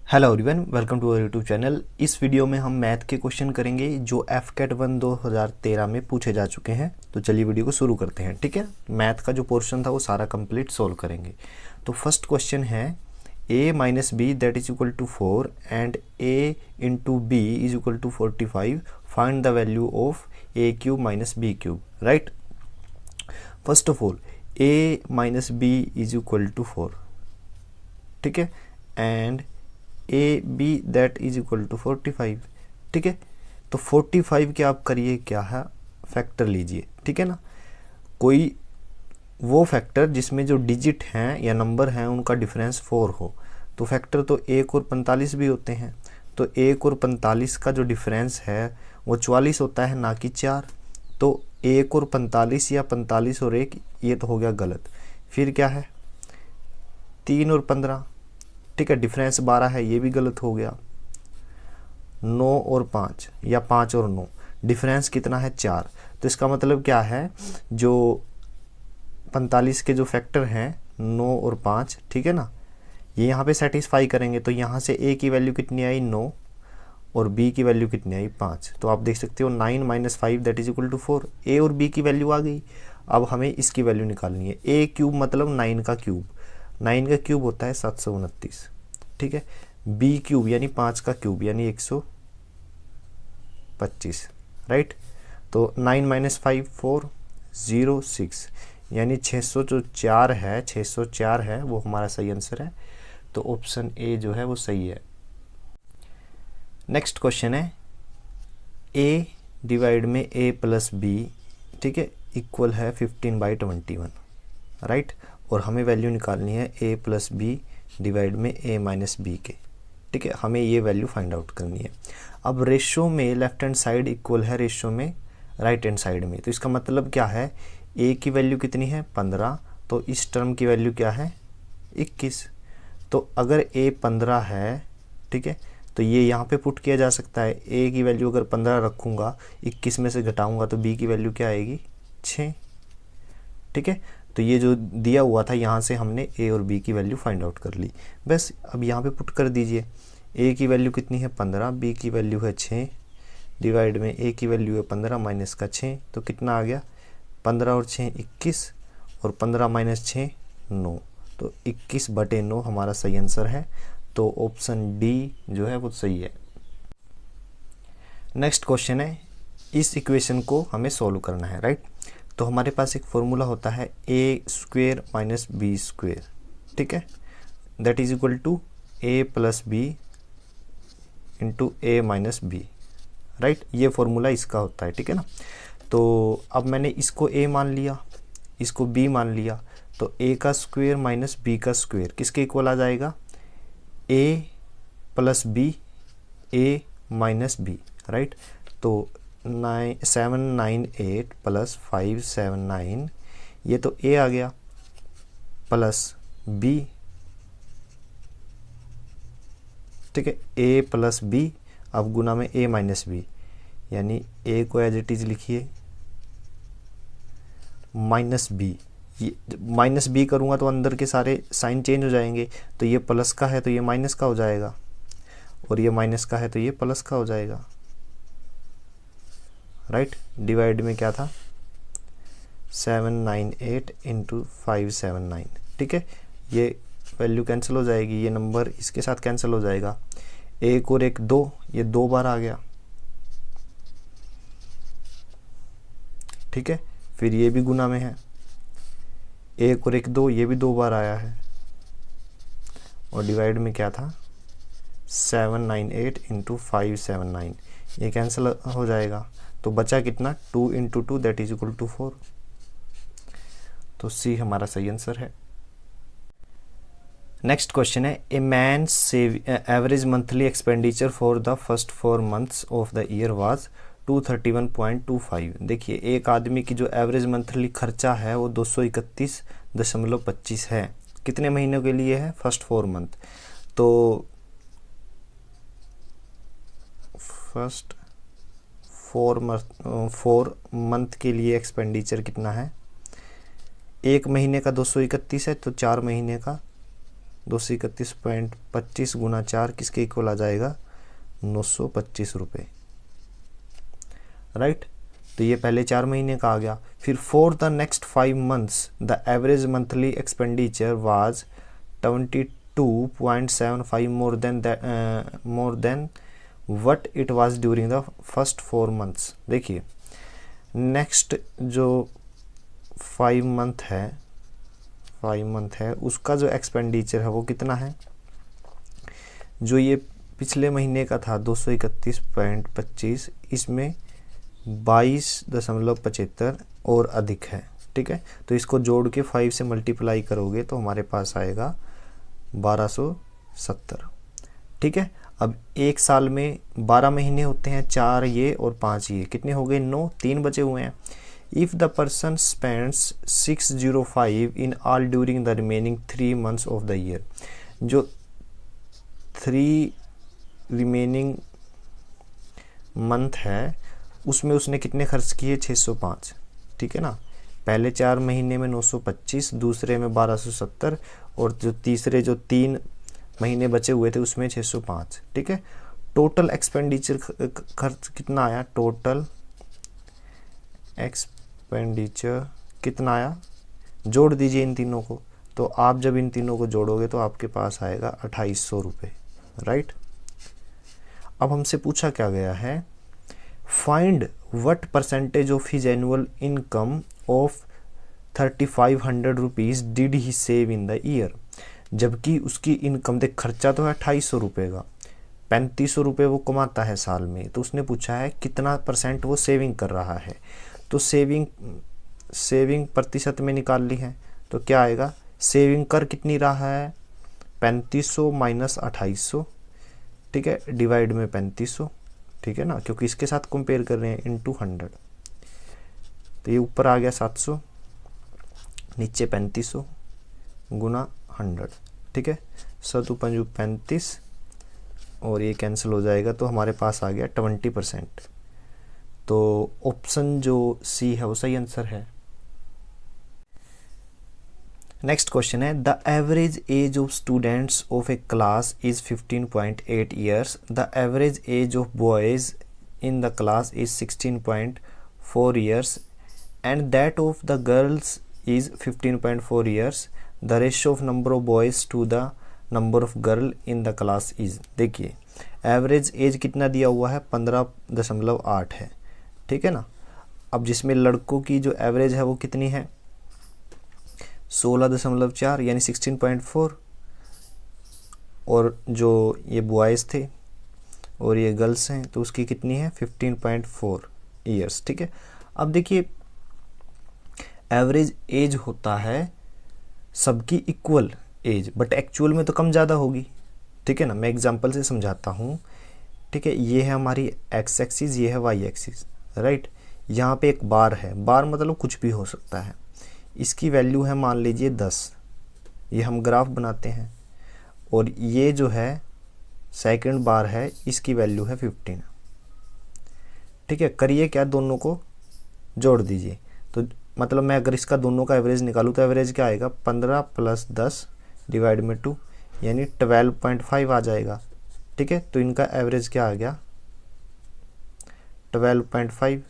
Hello everyone, welcome to our YouTube channel. इस video में हम मैथ के क्वेश्चन करेंगे जो एफकेट 1 2013 में पूछे जा चुके हैं। तो चलिए वीडियो को शुरू करते हैं। ठीक है, मैथ का जो पोर्शन था वो सारा कंप्लीट सोल्व करेंगे। तो फर्स्ट क्वेश्चन है a minus B that is equal to 4 and a into B is equal to 45। Find the value of a cube minus B cube. Right, first of all a minus B is equal to 4, ठीक है, and A B that is equal to 45। ठीक है, तो 45 के आप करिए क्या है, फैक्टर लीजिए। ठीक है ना, कोई वो फैक्टर जिसमें जो डिजिट हैं या नंबर हैं उनका डिफरेंस 4 हो। तो फैक्टर तो 1 और 45 भी होते हैं। तो 1 और 45 का जो डिफरेंस है वो 44 होता है, ना कि 4। तो 1 और 45 या 45 और 1, ये तो हो गया गलत। फिर क्या है, 3 और 15, ठीक है, डिफरेंस 12 है, ये भी गलत हो गया। 9 और 5 या 5 और 9, डिफरेंस कितना है, 4। तो इसका मतलब क्या है, जो 45 के जो फैक्टर हैं 9 और 5, ठीक है ना, ये यहाँ पे सेटिस्फाई करेंगे। तो यहाँ से a की वैल्यू कितनी आई, 9, और b की वैल्यू कितनी आई, 5। तो आप देख सकते हो 9 minus 5 that is equal to 4। a और b की वैल्यू आ गई। अब हमें इसकी वैल्यू निकालनी है। a क्यूब मतलब 9 का क्यूब, 9 का क्यूब होता है 729। ठीक है, b क्यूब यानी 5 का क्यूब यानी 125। राइट, तो 9 माइनस 5 4 0 6 यानी 600 जो 4 है, 604 है, वो हमारा सही आंसर है। तो ऑप्शन ए जो है वो सही है। नेक्स्ट क्वेश्चन है a डिवाइड में a प्लस बी, ठीक है, इक्वल है 15/21। राइट, और हमें वैल्यू निकालनी है a प्लस बी डिवाइड में a माइनस बी के। ठीक है, हमें ये वैल्यू फाइंड आउट करनी है। अब रेशो में लेफ्ट हैंड साइड इक्वल है रेशो में राइट हैंड साइड में। तो इसका मतलब क्या है, a की वैल्यू कितनी है, 15, तो इस टर्म की वैल्यू क्या है, 21। तो अगर a 15 है, ठीक है, तो ये यहाँ पे पुट किया जा सकता है। a की वैल्यू अगर 15 रखूँगा, 21 में से घटाऊँगा, तो b की वैल्यू क्या आएगी, 6। ठीक है, तो ये जो दिया हुआ था यहाँ से हमने a और b की वैल्यू फाइंड आउट कर ली। बस अब यहाँ पे पुट कर दीजिए। a की वैल्यू कितनी है, 15, b की वैल्यू है 6, डिवाइड में a की वैल्यू है 15 माइनस का 6, तो कितना आ गया, 15 और 6 21, और 15 माइनस 6 9, तो 21/9 हमारा सही आंसर है। तो ऑप्शन डी जो है वो सही है। नेक्स्ट क्वेश्चन है, इस इक्वेशन को हमें सॉल्व करना है। राइट, तो हमारे पास एक फॉर्मूला होता है a square minus B square, ठीक है, that is equal to a plus B into a minus B. Right, ये फॉर्मूला इसका होता है। ठीक है ना, तो अब मैंने इसको a मान लिया, इसको b मान लिया, तो a का स्क्वेयर माइनस b का स्क्वेयर किसके इक्वल आ जाएगा, a plus B, a minus B. Right, तो 798 प्लस 579, ये तो a आ गया, प्लस b, ठीक है, a प्लस b, अब गुना में a माइनस बी, यानी a को एज इट इज लिखिए माइनस b। ये माइनस b करूँगा तो अंदर के सारे साइन चेंज हो जाएंगे। तो ये प्लस का है तो ये माइनस का हो जाएगा, और ये माइनस का है तो ये प्लस का हो जाएगा। राइट, डिवाइड में क्या था, 798 इंटू 579। ठीक है, ये वैल्यू कैंसिल हो जाएगी, ये नंबर इसके साथ कैंसिल हो जाएगा। 1 और 1 2, ये 2 बार आ गया। ठीक है, फिर ये भी गुना में है, 1 और 1 2, ये भी 2 बार आया है, और डिवाइड में क्या था, 798 इंटू 579, ये कैंसिल हो जाएगा। तो बचा कितना, 2 into 2 that is equal to 4। तो सी हमारा सही आंसर है। नेक्स्ट क्वेश्चन है, a man save average monthly expenditure for the first 4 months of the year was 231.25। देखिए, एक आदमी की जो एवरेज मंथली खर्चा है वो 231.25 है। कितने महीनों के लिए है, फर्स्ट 4 month। तो फर्स्ट 4 month के लिए एक्सपेंडिचर कितना है, एक महीने का 231 है, तो 4 महीने का 231.25 गुना 4 किसके इक्वल आ जाएगा, 925 रुपये, राइट। तो ये पहले 4 महीने का आ गया। फिर for the next 5 months the average monthly expenditure was 22.75 more than what it was during the first 4 months. देखिए नेक्स्ट जो 5 मंथ है उसका जो एक्सपेंडिचर है वो कितना है, जो ये पिछले महीने का था 231.25, इसमें 22.75 और अधिक है, ठीक है। तो इसको जोड़ के 5 से मल्टीप्लाई करोगे तो हमारे पास आएगा 1270, ठीक है। अब एक साल में 12 महीने होते हैं, 4 ये और 5 ये, कितने हो गए, 9, 3 बचे हुए हैं। If the person spends 605 in all during the remaining 3 months of the year, जो 3 रिमेनिंग मंथ है उसमें उसने कितने खर्च किए, 605, ठीक है ना। पहले 4 महीने में 925, दूसरे में 1270 और जो तीसरे जो 3 महीने बचे हुए थे उसमें 605, ठीक है। टोटल एक्सपेंडिचर खर्च कितना आया, टोटल एक्सपेंडिचर कितना आया, जोड़ दीजिए इन तीनों को। तो आप जब इन तीनों को जोड़ोगे तो आपके पास आएगा 2800 रुपये, राइट। अब हमसे पूछा क्या गया है, find what percentage of his annual income of 3500 rupees did he save in the year. जबकि उसकी इनकम, देख खर्चा तो है 2800 रुपये का, 3500 रुपये वो कमाता है साल में, तो उसने पूछा है कितना % वो सेविंग कर रहा है। तो सेविंग प्रतिशत में निकाल ली है, तो क्या आएगा, सेविंग कर कितनी रहा है, 3500 माइनस 2800, ठीक है, डिवाइड में 3500, ठीक है ना, क्योंकि इसके साथ कंपेयर कर रहे हैं, इनटू 100। तो ये ऊपर आ गया 700, नीचे 3500 गुना 100, ठीक है। 7 पंजू 35 और ये कैंसिल हो जाएगा, तो हमारे पास आ गया 20%। तो ऑप्शन जो सी है वो सही आंसर है। नेक्स्ट क्वेश्चन है, the average age of students of a class is 15.8 years, the average age of boys in the class is 16.4 years and that of the girls is 15.4 years, the ratio of number of boys to the number of girl in the class is. देखिए average age कितना दिया हुआ है, 15.8 है, ठीक है ना। अब जिसमें लड़कों की जो एवरेज है वो कितनी है, 16.4 यानी 16.4, और जो ये बॉयज़ थे और ये गर्ल्स हैं तो उसकी कितनी है, 15.4 ईयर्स, ठीक है। अब देखिए एवरेज एज होता है सबकी इक्वल एज, बट एक्चुअल में तो कम ज़्यादा होगी, ठीक है ना। मैं एग्जांपल से समझाता हूँ, ठीक है। ये है हमारी एक्स एक्सिस, ये है वाई एक्सिस, राइट। यहाँ पे एक बार है, बार मतलब कुछ भी हो सकता है, इसकी वैल्यू है मान लीजिए 10, ये हम ग्राफ बनाते हैं, और ये जो है सेकंड बार है, इसकी वैल्यू है 15, ठीक है। करिए क्या, दोनों को जोड़ दीजिए, तो मतलब मैं अगर इसका दोनों का एवरेज निकालूँ तो एवरेज क्या आएगा, 15 + 10 डिवाइड में 2 यानी 12.5 आ जाएगा, ठीक है। तो इनका एवरेज क्या आ गया, 12.5,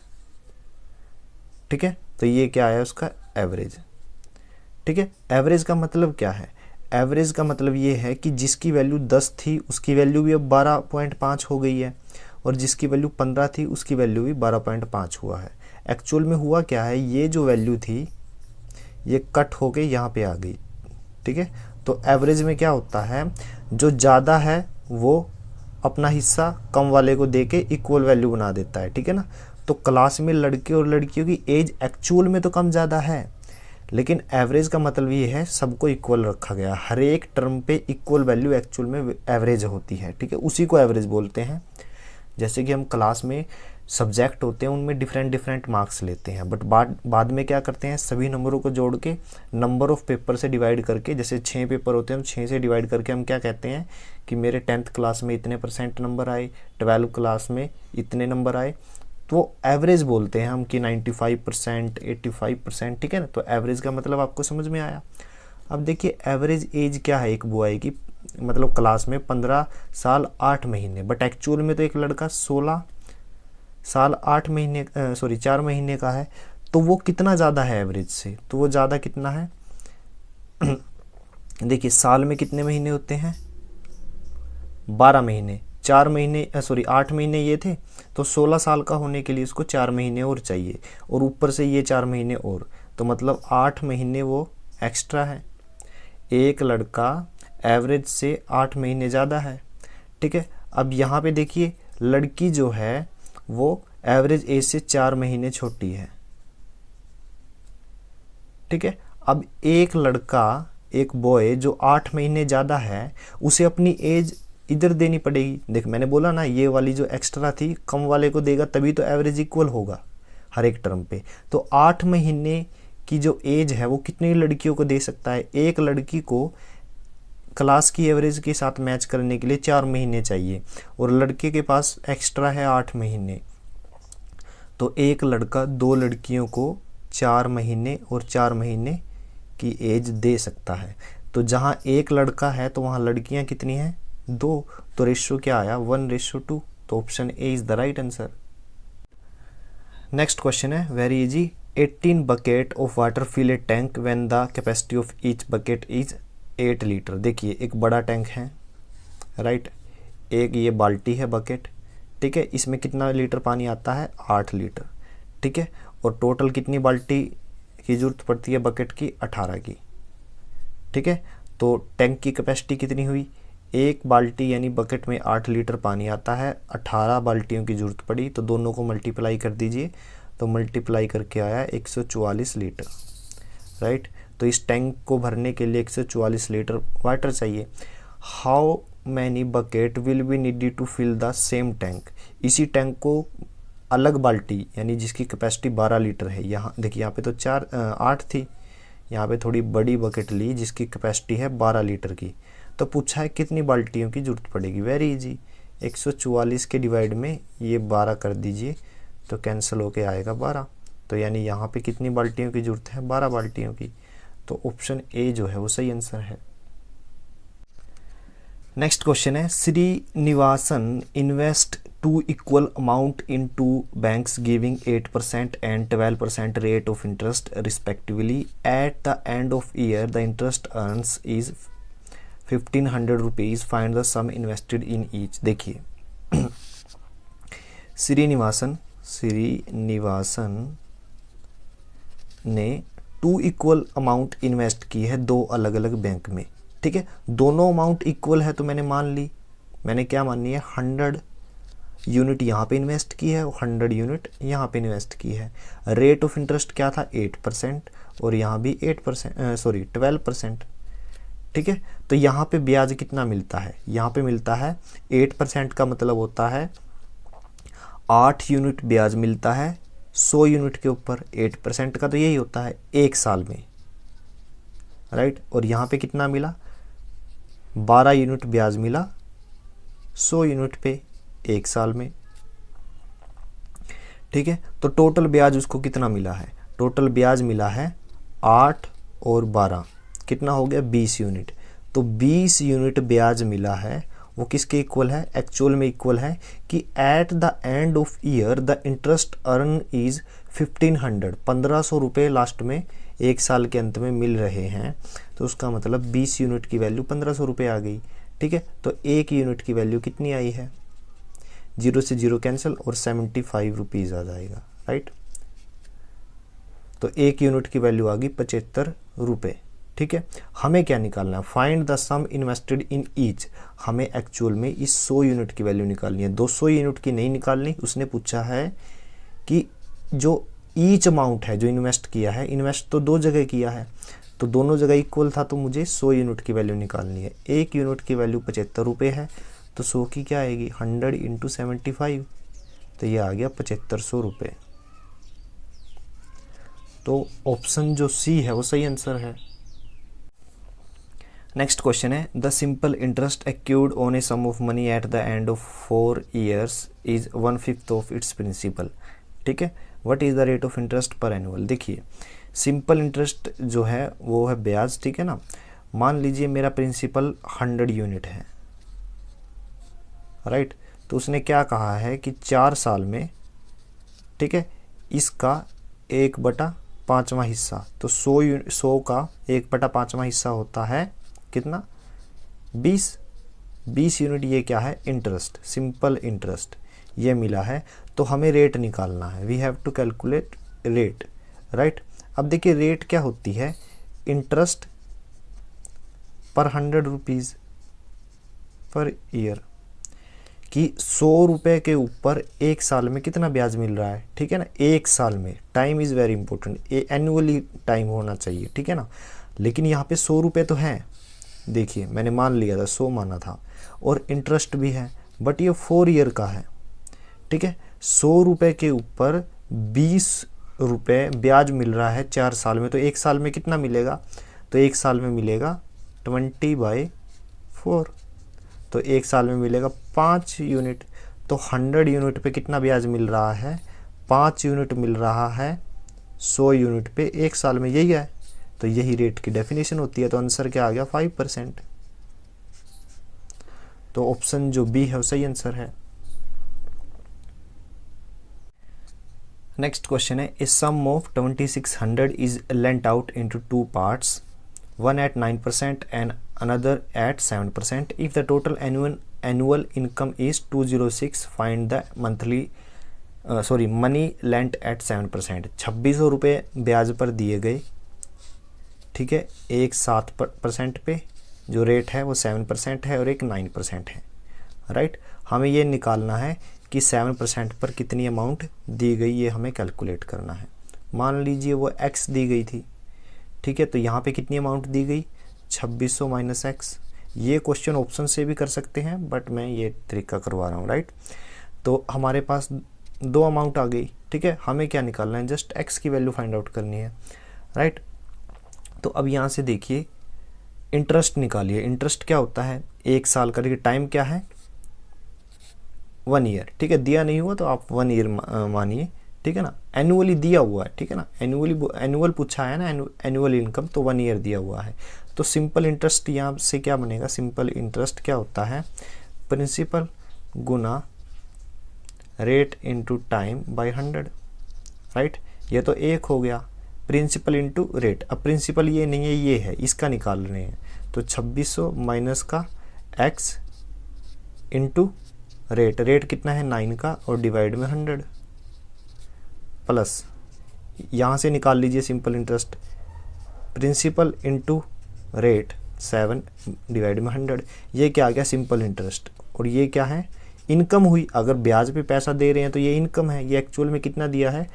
ठीक है। तो ये क्या आया उसका एवरेज, ठीक है। एवरेज का मतलब क्या है, एवरेज का मतलब ये है कि जिसकी वैल्यू 10 थी उसकी वैल्यू भी अब 12.5 हो गई है, और जिसकी वैल्यू 15 थी उसकी वैल्यू भी 12.5 हुआ है। एक्चुअल में हुआ क्या है, ये जो वैल्यू थी ये कट होके यहाँ पे आ गई, ठीक है। तो एवरेज में क्या होता है, जो ज़्यादा है वो अपना हिस्सा कम वाले को दे के इक्वल वैल्यू बना देता है, ठीक है ना। तो क्लास में लड़के और लड़कियों की एज एक्चुअल में तो कम ज़्यादा है, लेकिन एवरेज का मतलब ये है सबको इक्वल रखा गया, हर एक टर्म पे इक्वल वैल्यू एक्चुअल में एवरेज होती है, ठीक है। उसी को एवरेज बोलते हैं। जैसे कि हम क्लास में सब्जेक्ट होते हैं उनमें डिफरेंट मार्क्स लेते हैं, बट बाद में क्या करते हैं, सभी नंबरों को जोड़ के नंबर ऑफ पेपर से डिवाइड करके, जैसे 6 पेपर होते हैं हम 6 से डिवाइड करके हम क्या कहते हैं कि मेरे 10th क्लास में इतने % नंबर आए, 12th क्लास में इतने नंबर आए, तो एवरेज बोलते हैं हम कि 95%, 85%, ठीक है ना। तो एवरेज का मतलब आपको समझ में आया। अब देखिए एवरेज एज क्या है एक बॉय की, मतलब क्लास में 15 साल 8 महीने, बट एक्चुअल में तो एक लड़का 16 साल 8 महीने 4 महीने का है। तो वो कितना ज़्यादा है एवरेज से, तो वो ज़्यादा कितना है देखिए साल में कितने महीने होते हैं 12 महीने, 4 महीने 8 महीने ये थे, तो 16 साल का होने के लिए उसको 4 महीने और चाहिए, और ऊपर से ये 4 महीने और, तो मतलब 8 महीने वो एक्स्ट्रा है। एक लड़का एवरेज से 8 महीने ज़्यादा है, ठीक है। अब यहाँ पे देखिए लड़की जो है वो एवरेज एज से 4 महीने छोटी है, ठीक है। अब एक लड़का, एक बॉय जो 8 महीने ज़्यादा है, उसे अपनी एज इधर देनी पड़ेगी। देख मैंने बोला ना, ये वाली जो एक्स्ट्रा थी कम वाले को देगा तभी तो एवरेज इक्वल होगा हर एक टर्म पे। तो 8 महीने की जो एज है वो कितनी लड़कियों को दे सकता है, एक लड़की को क्लास की एवरेज के साथ मैच करने के लिए 4 महीने चाहिए, और लड़के के पास एक्स्ट्रा है 8 महीने। तो एक लड़का 2 लड़कियों को 4 महीने और 4 महीने की एज दे सकता है। तो जहाँ एक लड़का है तो वहाँ लड़कियाँ कितनी हैं 2, तो रेशियो क्या आया 1:2। तो option A is the right answer. Next question है very easy. 18 bucket of water fill a tank when the capacity of each bucket is 8 litre. देखिए एक बड़ा टैंक है, राइट, एक ये बाल्टी है बकेट, ठीक है, इसमें कितना लीटर पानी आता है 8 लीटर, ठीक है, और टोटल कितनी बाल्टी की जरूरत पड़ती है बकेट की 18 की, ठीक है। तो टैंक की कैपेसिटी कितनी हुई, एक बाल्टी यानी बकेट में 8 लीटर पानी आता है, 18 बाल्टियों की जरूरत पड़ी, तो दोनों को मल्टीप्लाई कर दीजिए, तो मल्टीप्लाई करके आया 144 लीटर, राइट। तो इस टैंक को भरने के लिए 144 लीटर वाटर चाहिए। How many bucket will be needed to fill the same tank. इसी टैंक को अलग बाल्टी यानी जिसकी कैपेसिटी 12 लीटर है, यहाँ देखिए यहाँ पे तो 8 थी, यहाँ पे थोड़ी बड़ी बकेट ली जिसकी कैपेसिटी है 12 लीटर की। तो पूछा है कितनी बाल्टियों की जरूरत पड़ेगी, वेरी इजी, 144 के डिवाइड में ये 12 कर दीजिए तो कैंसिल होके आएगा 12। तो यानी यहाँ पे कितनी बाल्टियों की जरूरत है 12 बाल्टियों की। तो ऑप्शन ए जो है वो सही आंसर है। नेक्स्ट क्वेश्चन है Srinivasan invest 2 equal amount in 2 banks giving 8% and 12% rate of interest respectively. At the end of year the interest earns is 1500 rupees. Find the sum invested in each. देखिए श्रीनिवासन ने 2 equal amount invest की है 2 अलग अलग bank में, ठीक है। दोनों अमाउंट इक्वल है तो मैंने मान ली, मैंने क्या माननी है 100 यूनिट यहाँ पे इन्वेस्ट की है और 100 यूनिट यहाँ पे इन्वेस्ट की है। रेट ऑफ इंटरेस्ट क्या था 8% और यहाँ भी 12%, ठीक है। तो यहाँ पे ब्याज कितना मिलता है, यहाँ पे मिलता है 8% का मतलब होता है 8 यूनिट ब्याज मिलता है 100 यूनिट के ऊपर। 8% का तो यही होता है 1 साल में, राइट। और यहाँ पे कितना मिला 12 यूनिट ब्याज मिला 100 यूनिट पे 1 साल में, ठीक है। तो टोटल ब्याज उसको कितना मिला है, टोटल ब्याज मिला है 8 और 12 कितना हो गया 20 यूनिट। तो 20 यूनिट ब्याज मिला है, वो किसके इक्वल है, एक्चुअल में इक्वल है कि eight the end of year the interest earn is 1500 रुपये लास्ट में 1 साल के अंत में मिल रहे हैं। तो उसका मतलब 20 यूनिट की वैल्यू 1500 रुपये आ गई, ठीक है। तो 1 यूनिट की वैल्यू कितनी आई है, 0 से 0 कैंसिल और 75 रुपीज़ आ जाएगा, राइट। तो 1 यूनिट की वैल्यू आ गई 75 रुपये, ठीक है। हमें क्या निकालना है, find the sum invested in each. हमें एक्चुअल में इस 100 यूनिट की वैल्यू निकालनी है, 200 यूनिट की नहीं निकालनी। उसने पूछा है कि जो ईच अमाउंट है जो इन्वेस्ट किया है, इन्वेस्ट तो 2 जगह किया है तो दोनों जगह इक्वल था, तो मुझे 100 यूनिट की वैल्यू निकालनी है। 1 यूनिट की वैल्यू 75 रुपये है, तो 100 की क्या आएगी 100 × 75, तो ये आ गया 7500 रुपये। तो ऑप्शन जो सी है वो सही आंसर है। नेक्स्ट क्वेश्चन है the simple interest accrued on a sum of money at the end of 4 years is 1/5 of its principal, ठीक है। What is the rate of interest per annual. देखिए सिंपल इंटरेस्ट जो है वो है ब्याज, ठीक है ना। मान लीजिए मेरा प्रिंसिपल 100 यूनिट है, राइट। तो उसने क्या कहा है कि 4 साल में, ठीक है, इसका 1/5वां हिस्सा, तो 100 का 1/5वां हिस्सा होता है कितना, 20 यूनिट। ये क्या है, इंटरेस्ट, सिंपल इंटरेस्ट ये मिला है। तो हमें रेट निकालना है, we have to calculate rate, right. अब देखिए रेट क्या होती है, इंटरेस्ट पर 100 रुपीज़ पर ईयर, कि 100 रुपये के ऊपर 1 साल में कितना ब्याज मिल रहा है, ठीक है ना। 1 साल में, time is very important, annually time होना चाहिए, ठीक है ना। लेकिन यहाँ पे 100 रुपये तो हैं, देखिए मैंने मान लिया था, 100 माना था, और इंटरेस्ट भी है, बट ये 4 ईयर का है, ठीक है। 100 रुपये के ऊपर 20 रुपये ब्याज मिल रहा है 4 साल में, तो 1 साल में कितना मिलेगा, तो 1 साल में मिलेगा 20/4, तो 1 साल में मिलेगा 5 यूनिट। तो 100 यूनिट पे कितना ब्याज मिल रहा है, 5 यूनिट मिल रहा है 100 यूनिट पे 1 साल में, यही है। तो यही रेट की डेफिनेशन होती है। तो आंसर क्या आ गया, 5%। तो ऑप्शन जो बी है वो सही आंसर है। नेक्स्ट क्वेश्चन है, a sum of 2600 is lent out into 2 parts, one at 9% and another at 7%. If the total annual income is 206, find the money lent at 7%. 2600 रुपये ब्याज पर दिए गए, ठीक है। एक 7% पे जो रेट है वो 7% है और एक 9% है, राइट। हमें ये निकालना है कि 7% पर कितनी अमाउंट दी गई, ये हमें कैलकुलेट करना है। मान लीजिए वो x दी गई थी, ठीक है। तो यहाँ पे कितनी अमाउंट दी गई, 2600 माइनस एक्स। ये क्वेश्चन ऑप्शन से भी कर सकते हैं, बट मैं ये तरीका करवा रहा हूँ, राइट। तो हमारे पास 2 अमाउंट आ गई, ठीक है। हमें क्या निकालना है, जस्ट एक्स की वैल्यू फाइंड आउट करनी है, राइट। तो अब यहाँ से देखिए इंटरेस्ट निकालिए। इंटरेस्ट क्या होता है, 1 साल का, देखिए टाइम क्या है 1 ईयर, ठीक है। दिया नहीं हुआ तो आप 1 ईयर मानिए, ठीक है ना। एनुअली दिया हुआ है, ठीक है ना, एनुअल पूछा है ना, एनुअल इनकम, तो 1 ईयर दिया हुआ है। तो सिंपल इंटरेस्ट यहाँ से क्या बनेगा, सिंपल इंटरेस्ट क्या होता है, प्रिंसिपल गुना rate into time by 100, right. ये तो एक हो गया, प्रिंसिपल इनटू रेट। अब प्रिंसिपल ये नहीं है, ये है, इसका निकाल रहे हैं। तो 2600 माइनस का एक्स इंटू रेट, रेट कितना है 9 का, और डिवाइड में 100, प्लस यहाँ से निकाल लीजिए simple interest, principal into rate 7 divide में 100। ये क्या आ गया, सिंपल इंटरेस्ट। और ये क्या है, इनकम हुई। अगर ब्याज पे पैसा दे रहे हैं तो ये इनकम है। ये एक्चुअल में कितना दिया है,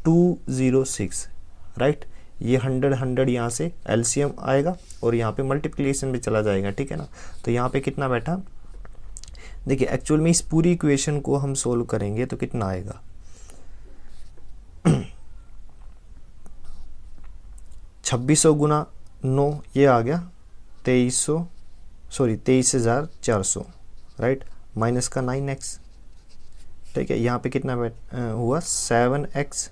206, राइट। ये 100 यहाँ से एलसीएम आएगा और यहाँ पे मल्टीप्लिकेशन में चला जाएगा, ठीक है ना। तो यहाँ पे कितना बैठा, देखिए एक्चुअल में इस पूरी इक्वेशन को हम सोल्व करेंगे तो कितना आएगा, 2600 गुना 9, ये आ गया 23,400, राइट, माइनस का 9x, ठीक है। यहाँ पे कितना हुआ 7x,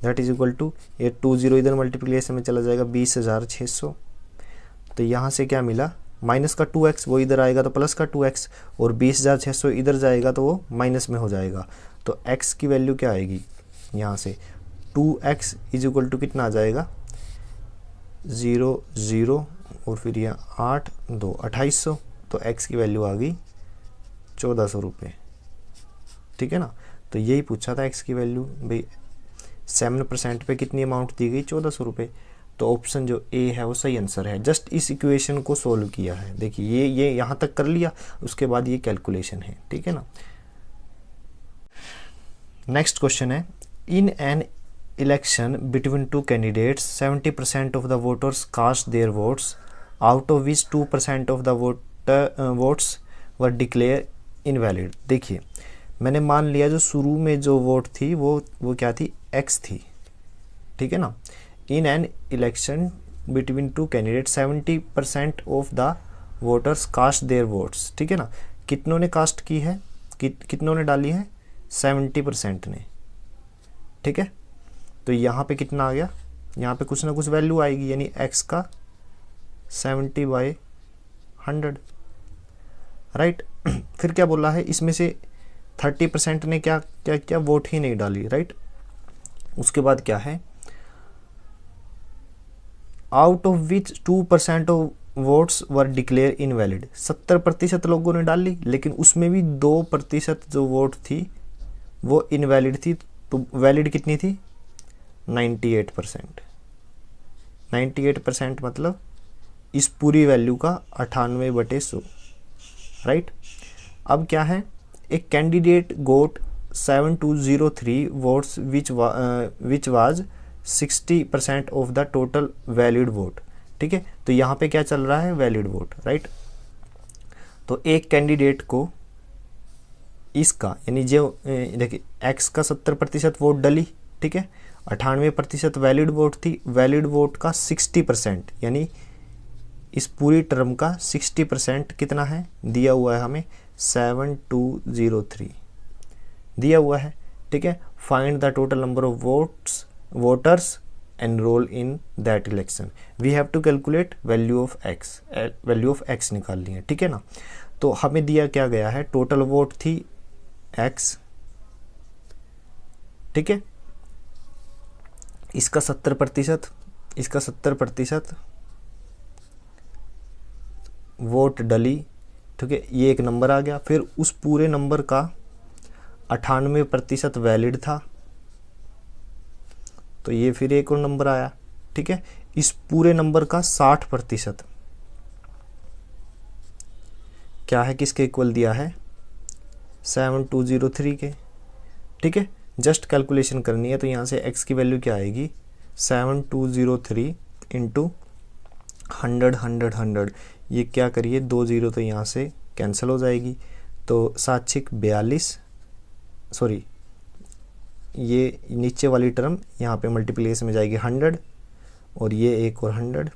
that is equal to, ये 20 इधर मल्टीप्लिकेशन में चला जाएगा 20,600। तो यहाँ से क्या मिला, माइनस का 2x, वो इधर आएगा तो प्लस का 2x, और 20,600 इधर जाएगा तो वो माइनस में हो जाएगा। तो x की वैल्यू क्या आएगी, यहाँ से 2x इज इक्वल टू कितना आ जाएगा, 0 0 और फिर यहाँ 8 2 2800। तो x की वैल्यू आ गई 1400 रुपये, ठीक है ना। तो यही पूछा था x की वैल्यू, भाई 7% पे कितनी अमाउंट दी गई, 1400 रुपये। तो ऑप्शन जो ए है वो सही आंसर है। जस्ट इस इक्वेशन को सोल्व किया है, देखिए ये यहाँ तक कर लिया, उसके बाद ये कैलकुलेशन है, ठीक है ना। नेक्स्ट क्वेश्चन है, in an election between 2 candidates 70% of the voters cast their votes, out of which 2% of the votes were declared invalid। देखिए मैंने मान लिया जो शुरू में जो वोट थी वो क्या थी, x थी, ठीक है ना। In an election between 2 candidate 70% of the voters cast their votes, ठीक है ना। कितनों ने कास्ट की है, कितनों ने डाली है, 70% ने, ठीक है। तो यहाँ पे कितना आ गया, यहाँ पे कुछ ना कुछ वैल्यू आएगी, यानी x का 70/100, राइट। फिर क्या बोला है, इसमें से 30% ने क्या क्या क्या वोट ही नहीं डाली, राइट। उसके बाद क्या है, out of which 2% of votes were declare invalid. 70% लोगों ने डाली, लेकिन उसमें भी 2% जो वोट थी वो इनवैलिड थी। तो वैलिड कितनी थी, 98%। 98% मतलब इस पूरी वैल्यू का 98/100, राइट। अब क्या है, एक candidate got 7203 votes which was 60% of the total valid vote, ठीक है। तो यहाँ पे क्या चल रहा है, वैलिड वोट, राइट। तो एक कैंडिडेट को इसका, यानी जो देखिए एक्स का 70% वोट डली, ठीक है, 98% वैलिड वोट थी, वैलिड वोट का 60%, यानी इस पूरी टर्म का 60% कितना है, दिया हुआ है हमें 7203 दिया हुआ है, ठीक है। Find the total number of voters enrol in that election, we have to calculate value of x निकालनी है, ठीक है ना। तो हमें दिया क्या गया है, टोटल वोट थी एक्स, ठीक है, इसका 70%, इसका 70% वोट डली, ठीक है, ये एक नंबर आ गया। फिर उस पूरे नंबर का 98% वैलिड था, तो ये फिर एक और नंबर आया, ठीक है। इस पूरे नंबर का 60% क्या है, किसके इक्वल दिया है, 7203 के, ठीक है। जस्ट कैलकुलेशन करनी है, तो यहाँ से x की वैल्यू क्या आएगी, 7203 इंटू 100, ये क्या करिए, 2 0 तो यहाँ से कैंसिल हो जाएगी, तो 7 42, सॉरी ये नीचे वाली टर्म यहाँ पे मल्टीप्लिकेशन में जाएगी 100, और ये एक और 100,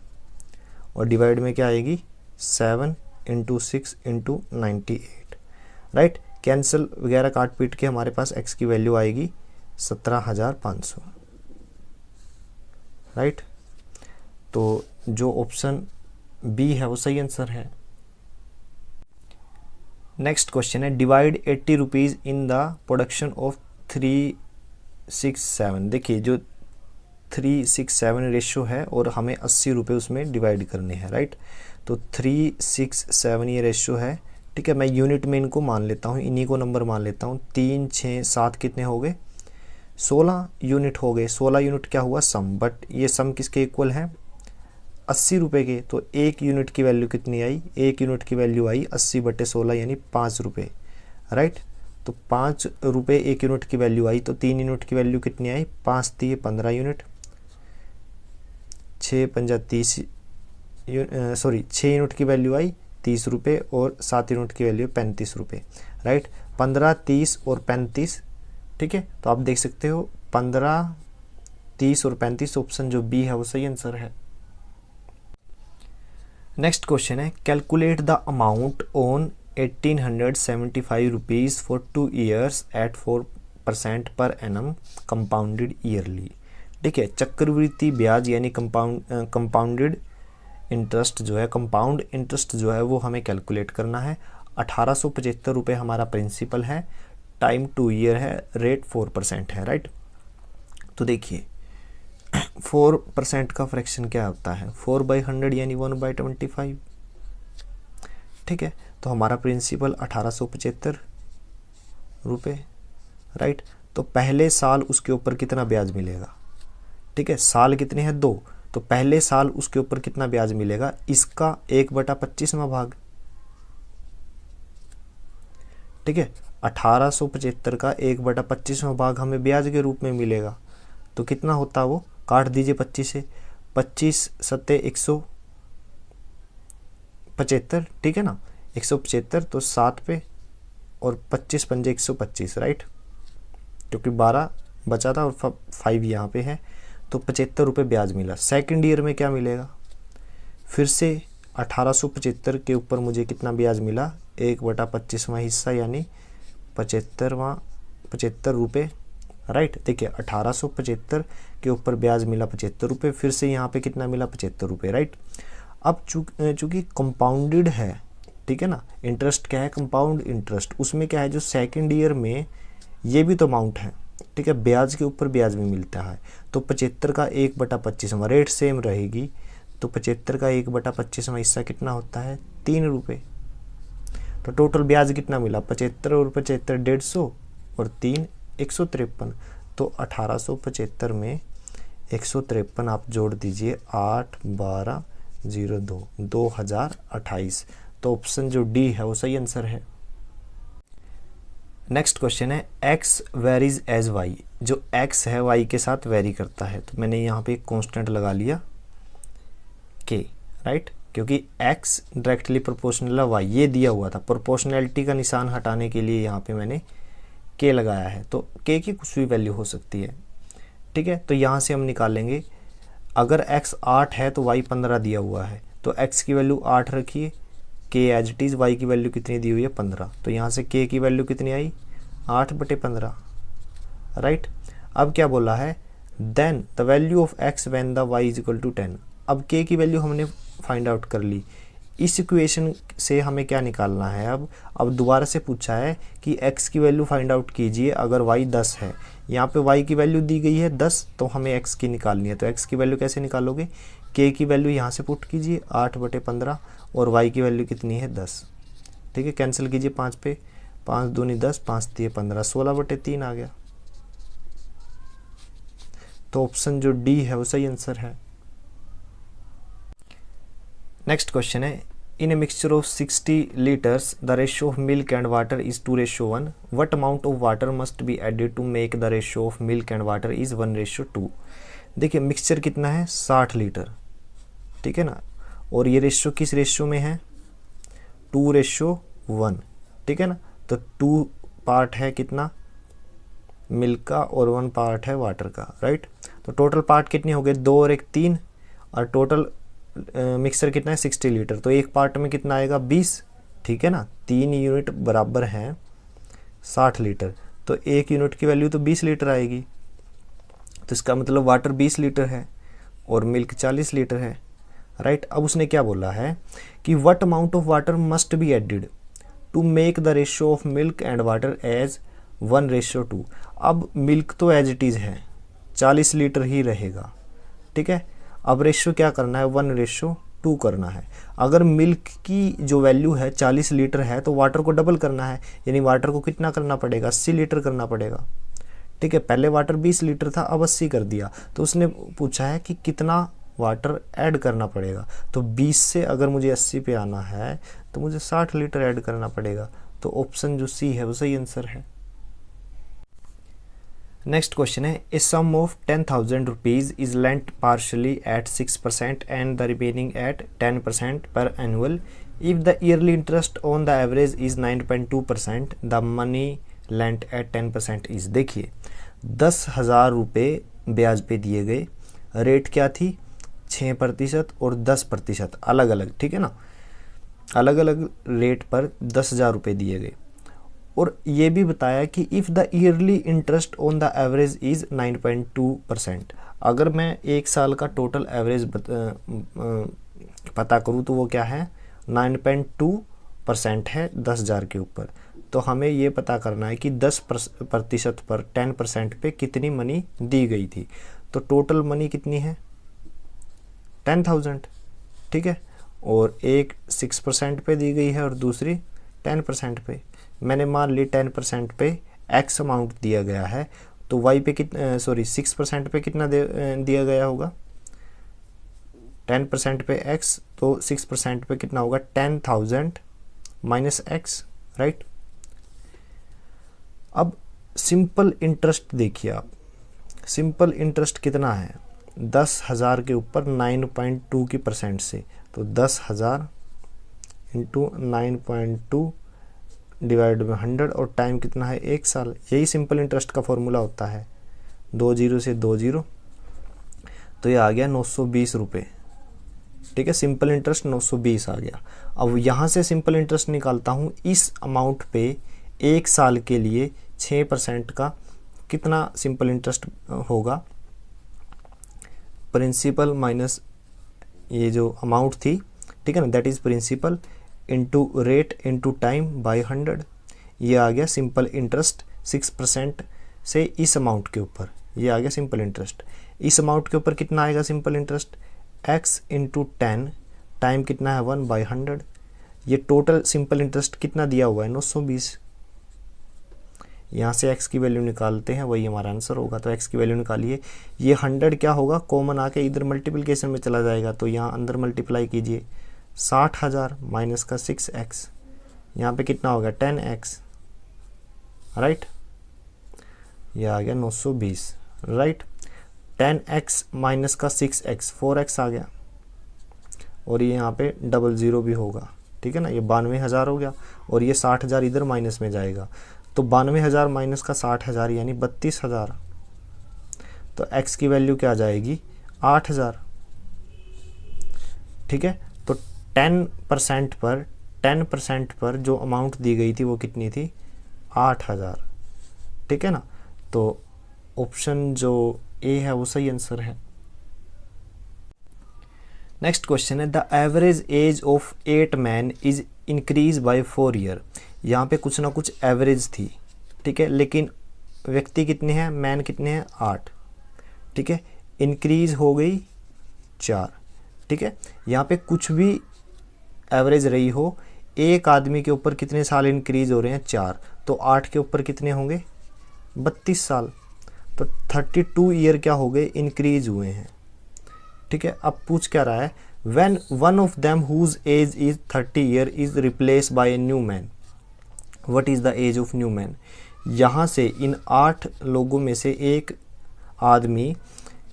और डिवाइड में क्या आएगी 7 × 6 × 98, राइट। कैंसिल वगैरह काट पीट के हमारे पास x की वैल्यू आएगी 17,500, राइट। तो जो ऑप्शन बी है वो सही आंसर है। नेक्स्ट क्वेश्चन है, divide 80 rupees in the production of 367। देखिए जो 367 रेशियो है और हमें 80 रुपये उसमें डिवाइड करने हैं, राइट। तो 367 ये रेशियो है, ठीक है। मैं यूनिट में इनको मान लेता हूँ, इन्हीं को नंबर मान लेता हूँ। 3 6 7 कितने हो गए, 16 यूनिट हो गए। 16 यूनिट क्या हुआ, सम, बट ये सम किसके इक्वल है, 80 रुपये के। तो एक यूनिट की वैल्यू कितनी आई, एक यूनिट की वैल्यू आई 80/16 यानी 5 रुपये, राइट। तो 5 रुपये एक यूनिट की वैल्यू आई, तो 3 यूनिट की वैल्यू कितनी आई, 5 3 15 यूनिट, 6 5 30, सॉरी 6 यूनिट की वैल्यू आई 30 रुपये, और 7 यूनिट की वैल्यू 35 रुपये, राइट। 15 30 और 35, ठीक है। तो आप देख सकते हो 15 30 और 35, ऑप्शन जो बी है वो सही आंसर है। नेक्स्ट क्वेश्चन है, calculate the amount on 1875 rupees for 2 years at 4% per annum compounded yearly, ठीक है। चक्रवृद्धि ब्याज यानी कंपाउंडेड इंटरेस्ट जो है, कंपाउंड इंटरेस्ट जो है वो हमें कैलकुलेट करना है। 1875 रुपये हमारा प्रिंसिपल है, टाइम 2 year है, रेट 4% है, राइट। तो देखिए 4% का फ्रैक्शन क्या होता है, 4/100 यानी 1/25, ठीक है। तो हमारा प्रिंसिपल 1875 रुपये, राइट। तो पहले साल उसके ऊपर कितना ब्याज मिलेगा, ठीक है। साल कितने हैं, 2, तो पहले साल उसके ऊपर कितना ब्याज मिलेगा, इसका 1/25वां भाग, ठीक है। 1875 का 1/25वां भाग हमें ब्याज के रूप में मिलेगा, तो कितना होता है वो, काट दीजिए 25 से, 25 7 175, ठीक है ना, 175, तो 7 पे और 25 पंजे 125, राइट, क्योंकि 12 बचा था और 5 यहाँ पे है, तो 75 रुपये ब्याज मिला। सेकंड ईयर में क्या मिलेगा, फिर से 1875 के ऊपर मुझे कितना ब्याज मिला, 1/25वां हिस्सा यानी 75 रुपये, राइट। देखिए 1875 के ऊपर ब्याज मिला 75 रुपये, फिर से यहाँ पे कितना मिला 75 रुपये, राइट। अब चूँकि कंपाउंडेड है, ठीक है ना, इंटरेस्ट क्या है, कंपाउंड इंटरेस्ट, उसमें क्या है जो सेकेंड ईयर में ये भी तो अमाउंट है, ठीक है, ब्याज के ऊपर ब्याज भी मिलता है। तो 75 का 1/25वां, रेट सेम रहेगी, तो 75 का 1/25वां हिस्सा कितना होता है 3 रुपये। तो टोटल ब्याज कितना मिला 75 और 75 150 और 3 153। तो 1875 में 153 आप जोड़ दीजिए, 8 12 02 2028। तो ऑप्शन जो डी है वो सही आंसर है। नेक्स्ट क्वेश्चन है x वेरीज एज y। जो x है y के साथ वेरी करता है, तो मैंने यहाँ पे एक कांस्टेंट लगा लिया k, राइट, क्योंकि x डायरेक्टली प्रोपोर्शनल है y, ये दिया हुआ था। प्रोपोर्शनैलिटी का निशान हटाने के लिए यहाँ पे मैंने k लगाया है, तो k की कुछ भी वैल्यू हो सकती है, ठीक है। तो यहाँ से हम निकालेंगे, अगर x 8 है तो y 15 दिया हुआ है, तो x की वैल्यू 8 रखिए, k as it is, y की वैल्यू कितनी दी हुई है 15, तो यहाँ से k की वैल्यू कितनी आई 8/15, राइट। अब क्या बोला है, then the value of x when the y is equal to 10। अब k की वैल्यू हमने फाइंड आउट कर ली, इस इक्वेशन से हमें क्या निकालना है, अब दोबारा से पूछा है कि x की वैल्यू फाइंड आउट कीजिए अगर y 10 है। यहाँ पे y की वैल्यू दी गई है 10, तो हमें x की निकालनी है। तो x की वैल्यू कैसे निकालोगे, k की वैल्यू यहाँ से पुट कीजिए 8/15 और y की वैल्यू कितनी है 10, ठीक है। कैंसिल कीजिए 5 पे, 5 दूनी 10, 5 दिए 15, 16/3 आ गया। तो ऑप्शन जो डी है वो सही आंसर है। नेक्स्ट क्वेश्चन है, in a mixture of 60 litres the ratio of milk and water is 2:1। What amount of water must be added to make the ratio of milk and water is 1:2। देखिए mixture कितना है 60 litre, ठीक है ना, और ये ratio किस ratio में है 2:1, ठीक है ना। तो 2 पार्ट है कितना मिल्क का और 1 पार्ट है वाटर का, राइट। तो टोटल पार्ट कितने हो गए 2 और 1 3, और टोटल मिक्सर कितना है 60 लीटर, तो एक पार्ट में कितना आएगा 20, ठीक है ना। 3 यूनिट बराबर हैं 60 लीटर, तो 1 यूनिट की वैल्यू तो 20 लीटर आएगी। तो इसका मतलब वाटर 20 लीटर है और मिल्क 40 लीटर है, राइट। अब उसने क्या बोला है कि what amount of water must be added to make the ratio of milk and water as 1:2। अब मिल्क तो एज इट इज़ है 40 लीटर ही रहेगा, ठीक है। अब रेशियो क्या करना है 1:2 करना है। अगर मिल्क की जो वैल्यू है 40 लीटर है तो वाटर को डबल करना है, यानी वाटर को कितना करना पड़ेगा 80 लीटर करना पड़ेगा, ठीक है। पहले वाटर 20 लीटर था, अब 80 कर दिया। तो उसने पूछा है कि कितना वाटर ऐड करना पड़ेगा, तो 20 से अगर मुझे 80 पे आना है तो मुझे 60 लीटर ऐड करना पड़ेगा। तो ऑप्शन जो सी है वो सही आंसर है। नेक्स्ट क्वेश्चन है, a sum of 10,000 rupees is lent partially at 6% and the remaining at 10% per annual. If the yearly interest on the average is 9.2%, the money lent at 10% is. देखिए 10,000 रुपये ब्याज पे दिए गए, रेट क्या थी 6% और 10% अलग अलग, ठीक है ना, अलग अलग रेट पर 10,000 रुपये दिए गए। और ये भी बताया कि if the yearly interest on the average is 9.2%, अगर मैं एक साल का टोटल एवरेज पता करूँ तो वो क्या है 9.2% है 10,000 के ऊपर। तो हमें ये पता करना है कि 10% पर 10% पे कितनी मनी दी गई थी। तो टोटल मनी कितनी है 10,000, ठीक है, और एक 6% पे दी गई है और दूसरी 10% पे। मैंने मान ली 10% पे x अमाउंट दिया गया है, तो y पे 6% पे कितना दिया गया होगा 10% पे x, तो 6% पे कितना होगा 10,000 माइनस x, राइट। अब सिंपल इंटरेस्ट देखिए आप, सिंपल इंटरेस्ट कितना है 10,000 के ऊपर 9.2 की परसेंट से, तो 10,000 इंटू 9.2 डिवाइड बाई 100 और टाइम कितना है 1 साल। यही सिंपल इंटरेस्ट का फॉर्मूला होता है, 2 0 से 2 0, तो ये आ गया 920 रुपये, ठीक है। सिंपल इंटरेस्ट 920 आ गया। अब यहाँ से सिंपल इंटरेस्ट निकालता हूँ, इस अमाउंट पे 1 साल के लिए 6% का कितना सिंपल इंटरेस्ट होगा, प्रिंसिपल माइनस ये जो अमाउंट थी, ठीक है ना, that is principal into rate into time by 100, ये आ गया सिंपल इंटरेस्ट 6% से इस अमाउंट के ऊपर, ये आ गया सिंपल इंटरेस्ट। इस अमाउंट के ऊपर कितना आएगा simple interest, x into 10, time कितना है 1/100, ये टोटल सिंपल इंटरेस्ट कितना दिया हुआ है 920। यहाँ से x की वैल्यू निकालते हैं, वही हमारा आंसर होगा। तो x की वैल्यू निकालिए, ये 100 क्या होगा, कॉमन आके इधर मल्टीप्लिकेशन में चला जाएगा, तो यहाँ अंदर मल्टीप्लाई कीजिए, 60,000 माइनस का 6x, यहाँ पे कितना होगा 10x, राइट, ये आ गया 920, राइट। 10x माइनस का 6x 4x आ गया, और ये यहाँ पे 00 भी होगा, ठीक है ना, ये 92,000 हो गया, और ये 60,000 इधर माइनस में जाएगा, तो 92,000 माइनस का 60,000 यानी 32,000, तो x की वैल्यू क्या आ जाएगी 8,000, ठीक है। तो 10% पर जो अमाउंट दी गई थी वो कितनी थी 8,000, ठीक है ना। तो ऑप्शन जो ए है वो सही आंसर है। नेक्स्ट क्वेश्चन है, the average age of 8 man is increase by 4 year. यहाँ पे कुछ ना कुछ एवरेज थी, ठीक है, लेकिन व्यक्ति कितने हैं, मैन कितने हैं 8, ठीक है, इंक्रीज हो गई 4, ठीक है। यहाँ पे कुछ भी एवरेज रही हो, एक आदमी के ऊपर कितने साल इंक्रीज हो रहे हैं 4, तो 8 के ऊपर कितने होंगे 32 साल, तो 32 ईयर क्या हो गए इंक्रीज हुए हैं, ठीक है। अब पूछ क्या रहा है, when one of them whose age is 30 year is replace by a new man, what is the age of new man. यहाँ से इन 8 लोगों में से एक आदमी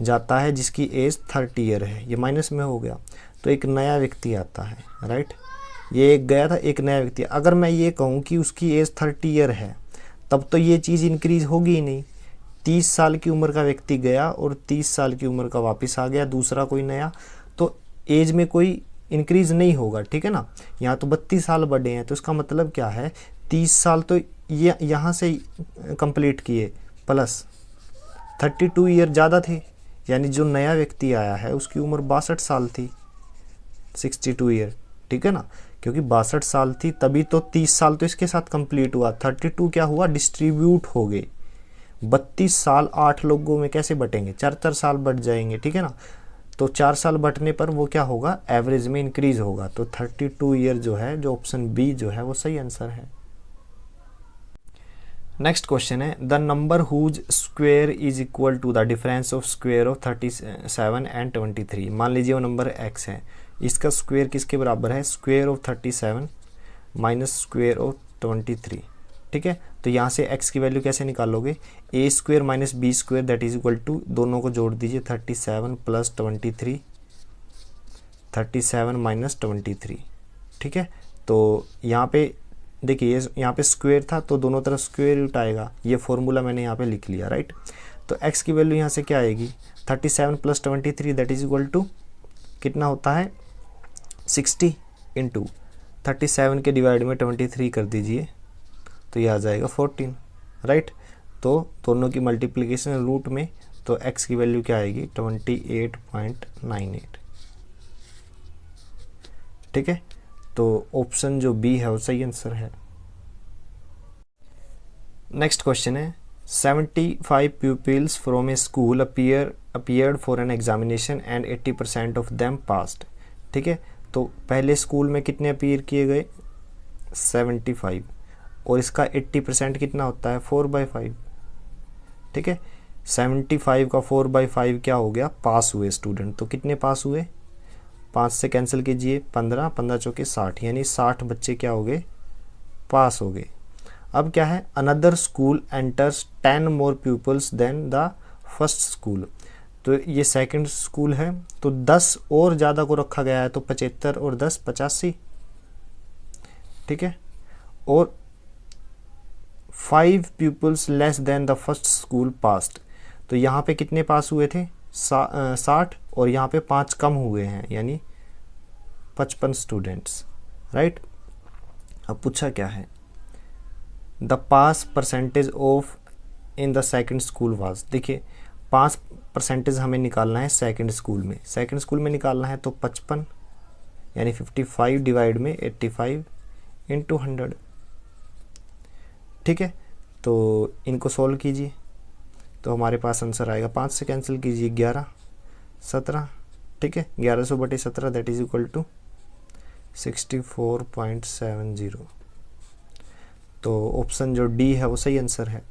जाता है जिसकी एज 30 ईयर है, ये माइनस में हो गया, तो एक नया व्यक्ति आता है, राइट, ये एक गया था, एक नया व्यक्ति। अगर मैं ये कहूँ कि उसकी एज 30 ईयर है, तब तो ये चीज़ इंक्रीज होगी ही नहीं। 30 साल की उम्र का व्यक्ति गया और 30 साल की उम्र का वापस आ गया दूसरा कोई नया, तो एज में कोई इंक्रीज नहीं होगा, ठीक है ना। यहाँ तो 32 साल बढ़े हैं, तो इसका मतलब क्या है 30 साल तो ये यहाँ से कंप्लीट किए, प्लस 32 ईयर ज़्यादा थे, यानी जो नया व्यक्ति आया है उसकी उम्र 62 साल थी, 62 ईयर, ठीक है ना, क्योंकि 62 साल थी तभी तो 30 साल तो इसके साथ कंप्लीट हुआ, 32 क्या हुआ डिस्ट्रीब्यूट हो गए। 32 साल 8 लोगों में कैसे बटेंगे, 4 साल बढ़ जाएंगे, ठीक है ना, तो 4 साल बटने पर वो क्या होगा एवरेज में इंक्रीज होगा। तो 32 ईयर जो है, जो ऑप्शन बी जो है वो सही आंसर है। नेक्स्ट क्वेश्चन है, the number whose square is equal to the difference of square of 37 and 23। मान लीजिए वो नंबर x है, इसका स्क्वायर किसके बराबर है, square of 37 minus square of 23, ठीक है। तो यहाँ से x की वैल्यू कैसे निकालोगे, a square minus B square that is equal to, दोनों को जोड़ दीजिए 37 प्लस 23, 37 माइनस 23, ठीक है। तो यहाँ पे देखिए यहाँ पे स्क्वायर था तो दोनों तरफ स्क्वायर रूट आएगा, ये फॉर्मूला मैंने यहाँ पे लिख लिया, राइट। तो x की वैल्यू यहाँ से क्या आएगी 37 plus 23 that is equal to कितना होता है 60 इंटू 37 के डिवाइड में 23 कर दीजिए, तो ये आ जाएगा 14, राइट। तो दोनों की मल्टीप्लिकेशन रूट में, तो x की वैल्यू क्या आएगी 28.98, ठीक है। तो ऑप्शन जो बी है वो सही आंसर है। नेक्स्ट क्वेश्चन है, 75 pupils from A school appeared for an examination and 80% of them passed, ठीक है। तो पहले स्कूल में कितने अपीयर किए गए 75, और इसका 80% कितना होता है 4/5, ठीक है। 75 का 4/5 क्या हो गया, पास हुए स्टूडेंट, तो कितने पास हुए, 5 से कैंसिल कीजिए 15, 15 चौके 60, यानी 60 बच्चे क्या हो गए पास हो गए। अब क्या है, another school enters 10 more peoples then the first school, तो ये सेकंड स्कूल है, तो 10 और ज़्यादा को रखा गया है, तो 75 और 10 85, ठीक है। और 5 pupils less than the first school passed, तो यहाँ पे कितने पास हुए थे 60, और यहाँ पे 5 कम हुए हैं, यानी 55 स्टूडेंट्स, राइट। अब पूछा क्या है, the pass percentage of in the second school was, देखिए 5% हमें निकालना है सेकंड स्कूल में, सेकंड स्कूल में निकालना है तो 55 यानी 55 डिवाइड में 85 इंटू 100, ठीक है। तो इनको सॉल्व कीजिए तो हमारे पास आंसर आएगा, 5 से कैंसिल कीजिए 11, 17, ठीक है, 1100/17 दैट इज इक्वल टू 64.70। तो ऑप्शन जो डी है वो सही आंसर है।